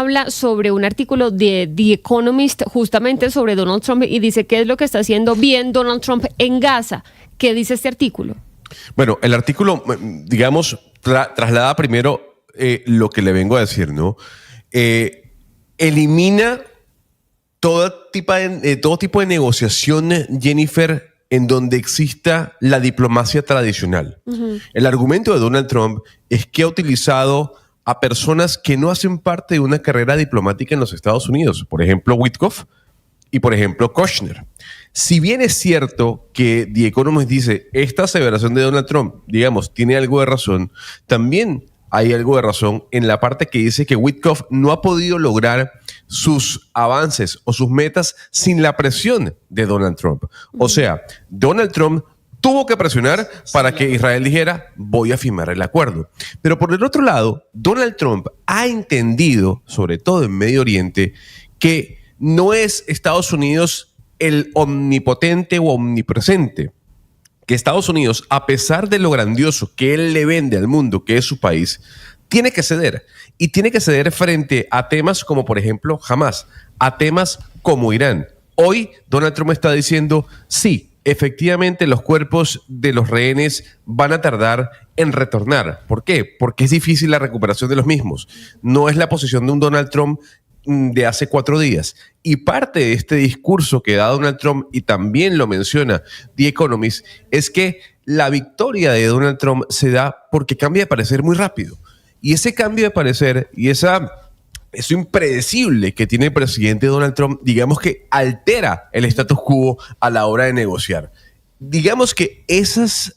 habla sobre un artículo de The Economist justamente sobre Donald Trump y dice qué es lo que está haciendo bien Donald Trump en Gaza. ¿Qué dice este artículo? Bueno, el artículo, digamos, traslada primero lo que le vengo a decir, ¿no? Elimina todo tipo de negociación, Jennifer, en donde exista la diplomacia tradicional. Uh-huh. El argumento de Donald Trump es que ha utilizado a personas que no hacen parte de una carrera diplomática en los Estados Unidos. Por ejemplo, Witkoff y, por ejemplo, Kushner. Si bien es cierto que The Economist dice esta aseveración de Donald Trump, digamos, tiene algo de razón, también hay algo de razón en la parte que dice que Witkoff no ha podido lograr sus avances o sus metas sin la presión de Donald Trump. O sea, Donald Trump tuvo que presionar para que Israel dijera, voy a firmar el acuerdo. Pero por el otro lado, Donald Trump ha entendido, sobre todo en Medio Oriente, que no es Estados Unidos el omnipotente o omnipresente. Que Estados Unidos, a pesar de lo grandioso que él le vende al mundo, que es su país, tiene que ceder. Y tiene que ceder frente a temas como, por ejemplo, Hamas, a temas como Irán. Hoy, Donald Trump está diciendo, sí, efectivamente los cuerpos de los rehenes van a tardar en retornar. ¿Por qué? Porque es difícil la recuperación de los mismos. No es la posición de un Donald Trump de hace 4 días. Y parte de este discurso que da Donald Trump, y también lo menciona The Economist, es que la victoria de Donald Trump se da porque cambia de parecer muy rápido. Y ese cambio de parecer y eso impredecible que tiene el presidente Donald Trump, digamos que altera el status quo a la hora de negociar. Digamos que esas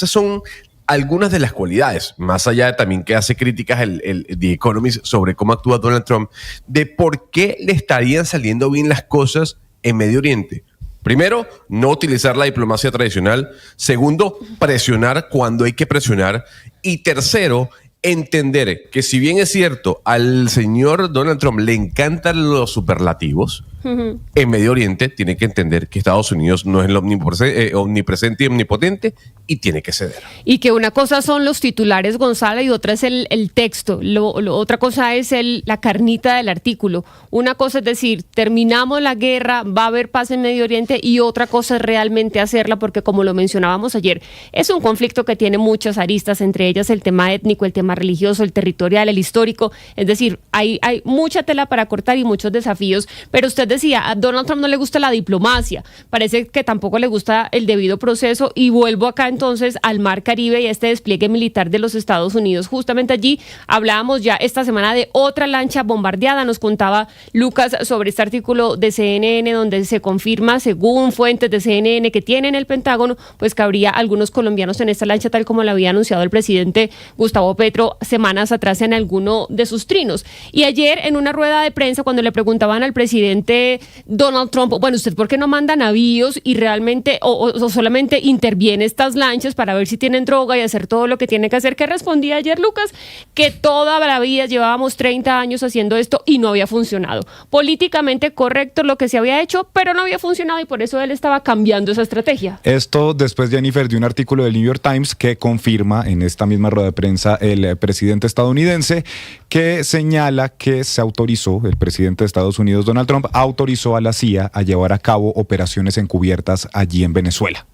son algunas de las cualidades, más allá de también que hace críticas el The Economist sobre cómo actúa Donald Trump, de por qué le estarían saliendo bien las cosas en Medio Oriente. Primero, no utilizar la diplomacia tradicional. Segundo, presionar cuando hay que presionar. Y tercero, entender que si bien es cierto, al señor Donald Trump le encantan los superlativos, uh-huh, en Medio Oriente tiene que entender que Estados Unidos no es el omnipresente y omnipotente y tiene que ceder. Y que una cosa son los titulares, Gonzalo, y otra es el texto. Otra cosa es la carnita del artículo. Una cosa es decir, terminamos la guerra, va a haber paz en Medio Oriente, y otra cosa es realmente hacerla, porque como lo mencionábamos ayer, es un conflicto que tiene muchas aristas, entre ellas el tema étnico, el tema religioso, el territorial, el histórico. Es decir, hay mucha tela para cortar y muchos desafíos, pero usted decía, a Donald Trump no le gusta la diplomacia, parece que tampoco le gusta el debido proceso, y vuelvo acá entonces al Mar Caribe y a este despliegue militar de los Estados Unidos. Justamente allí hablábamos ya esta semana de otra lancha bombardeada. Nos contaba Lucas sobre este artículo de CNN donde se confirma, según fuentes de CNN que tienen el Pentágono, pues que habría algunos colombianos en esta lancha, tal como lo había anunciado el presidente Gustavo Petro semanas atrás en alguno de sus trinos. Y ayer en una rueda de prensa, cuando le preguntaban al presidente Donald Trump, bueno, ¿usted por qué no manda navíos y realmente o solamente interviene estas lanchas para ver si tienen droga y hacer todo lo que tiene que hacer? ¿Qué respondía ayer Lucas? Que toda la vida llevábamos 30 años haciendo esto y no había funcionado. Políticamente correcto lo que se había hecho, pero no había funcionado, y por eso él estaba cambiando esa estrategia. Esto después, Jennifer, de un artículo del New York Times que confirma en esta misma rueda de prensa el presidente estadounidense, que señala que se autorizó, el presidente de Estados Unidos, Donald Trump, autorizó a la CIA a llevar a cabo operaciones encubiertas allí en Venezuela.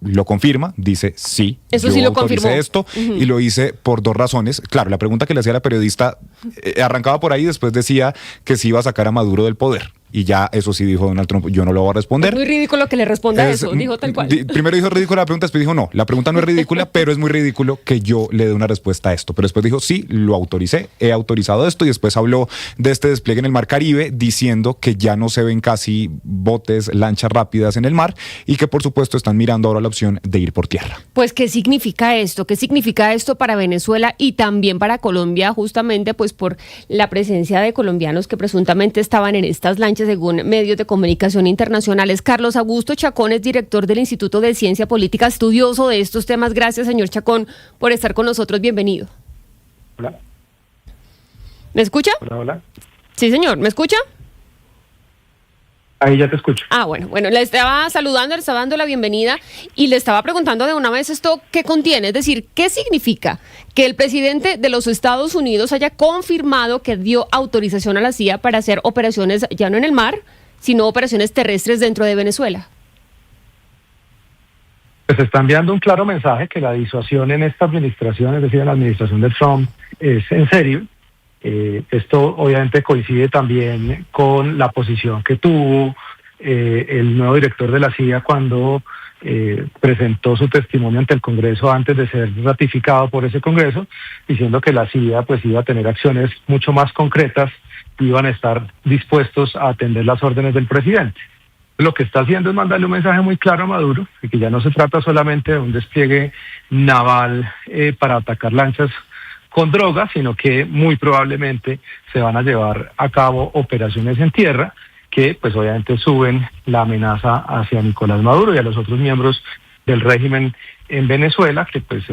Lo confirma, dice sí, eso sí lo confirmó. Esto, uh-huh, y lo hice por 2 razones. Claro, la pregunta que le hacía la periodista arrancaba por ahí, después decía que se iba a sacar a Maduro del poder. Y ya eso sí dijo Donald Trump, yo no lo voy a responder. Es muy ridículo que le responda eso, dijo tal cual. Primero dijo ridícula la pregunta, después dijo no, la pregunta no es ridícula, pero es muy ridículo que yo le dé una respuesta a esto. Pero después dijo sí, lo autoricé, he autorizado esto, y después habló de este despliegue en el Mar Caribe, diciendo que ya no se ven casi botes, lanchas rápidas en el mar, y que por supuesto están mirando ahora la opción de ir por tierra. Pues, ¿qué significa esto? ¿Qué significa esto para Venezuela y también para Colombia? Justamente pues por la presencia de colombianos que presuntamente estaban en estas lanchas, según medios de comunicación internacionales. Carlos Augusto Chacón es director del Instituto de Ciencia Política, estudioso de estos temas. Gracias, señor Chacón, por estar con nosotros. Bienvenido. Hola. ¿Me escucha? Hola, hola. Sí, señor. ¿Me escucha? Ahí ya te escucho. Bueno, le estaba saludando, le estaba dando la bienvenida y le estaba preguntando de una vez esto, ¿qué contiene? Es decir, ¿qué significa que el presidente de los Estados Unidos haya confirmado que dio autorización a la CIA para hacer operaciones ya no en el mar, sino operaciones terrestres dentro de Venezuela? Pues está enviando un claro mensaje que la disuasión en esta administración, es decir, en la administración de Trump, es en serio. Esto obviamente coincide también con la posición que tuvo el nuevo director de la CIA cuando presentó su testimonio ante el Congreso antes de ser ratificado por ese Congreso, diciendo que la CIA pues iba a tener acciones mucho más concretas, iban a estar dispuestos a atender las órdenes del presidente. Lo que está haciendo es mandarle un mensaje muy claro a Maduro, de que ya no se trata solamente de un despliegue naval para atacar lanchas con drogas, sino que muy probablemente se van a llevar a cabo operaciones en tierra que pues obviamente suben la amenaza hacia Nicolás Maduro y a los otros miembros del régimen en Venezuela, que pues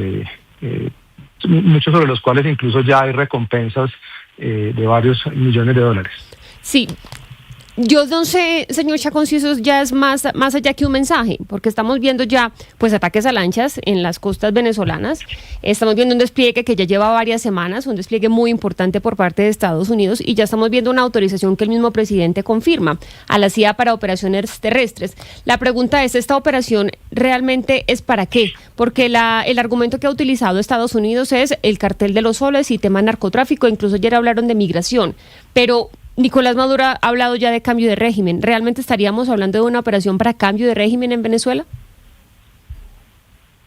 muchos sobre los cuales incluso ya hay recompensas de varios millones de dólares. Sí. Yo no sé, señor Chacón, si eso ya es más allá que un mensaje, porque estamos viendo ya pues ataques a lanchas en las costas venezolanas, estamos viendo un despliegue que ya lleva varias semanas, un despliegue muy importante por parte de Estados Unidos, y ya estamos viendo una autorización que el mismo presidente confirma a la CIA para operaciones terrestres. La pregunta es, ¿esta operación realmente es para qué? Porque el argumento que ha utilizado Estados Unidos es el cartel de los soles y tema narcotráfico, incluso ayer hablaron de migración, pero Nicolás Maduro ha hablado ya de cambio de régimen. ¿Realmente estaríamos hablando de una operación para cambio de régimen en Venezuela?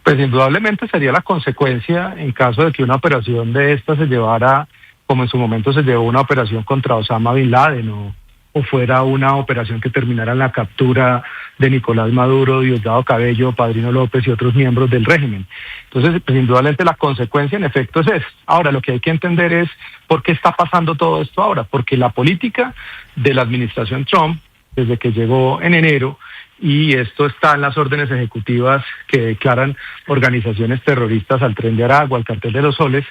Pues indudablemente sería la consecuencia en caso de que una operación de esta se llevara, como en su momento se llevó una operación contra Osama Bin Laden, o fuera una operación que terminara en la captura de Nicolás Maduro, Diosdado Cabello, Padrino López y otros miembros del régimen. Entonces, pues indudablemente la consecuencia en efecto es eso. Ahora, lo que hay que entender es por qué está pasando todo esto ahora, porque la política de la administración Trump, desde que llegó en enero, y esto está en las órdenes ejecutivas que declaran organizaciones terroristas al Tren de Aragua, al Cartel de los Soles,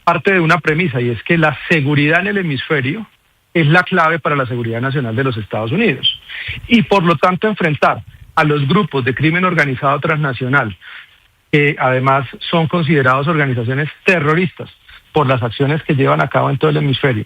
parte de una premisa, y es que la seguridad en el hemisferio es la clave para la seguridad nacional de los Estados Unidos. Y por lo tanto enfrentar a los grupos de crimen organizado transnacional, que además son considerados organizaciones terroristas por las acciones que llevan a cabo en todo el hemisferio,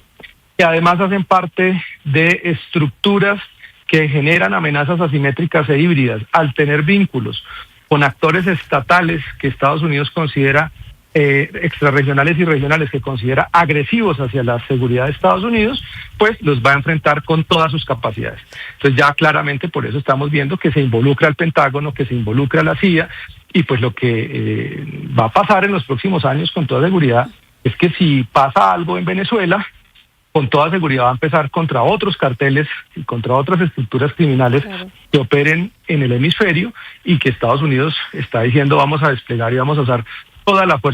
que además hacen parte de estructuras que generan amenazas asimétricas e híbridas, al tener vínculos con actores estatales que Estados Unidos considera extrarregionales y regionales, que considera agresivos hacia la seguridad de Estados Unidos, pues los va a enfrentar con todas sus capacidades. Entonces ya claramente por eso estamos viendo que se involucra al Pentágono, que se involucra a la CIA, y pues lo que va a pasar en los próximos años con toda seguridad es que si pasa algo en Venezuela, con toda seguridad va a empezar contra otros carteles y contra otras estructuras criminales que operen en el hemisferio, y que Estados Unidos está diciendo vamos a desplegar y vamos a usar toda la fuerza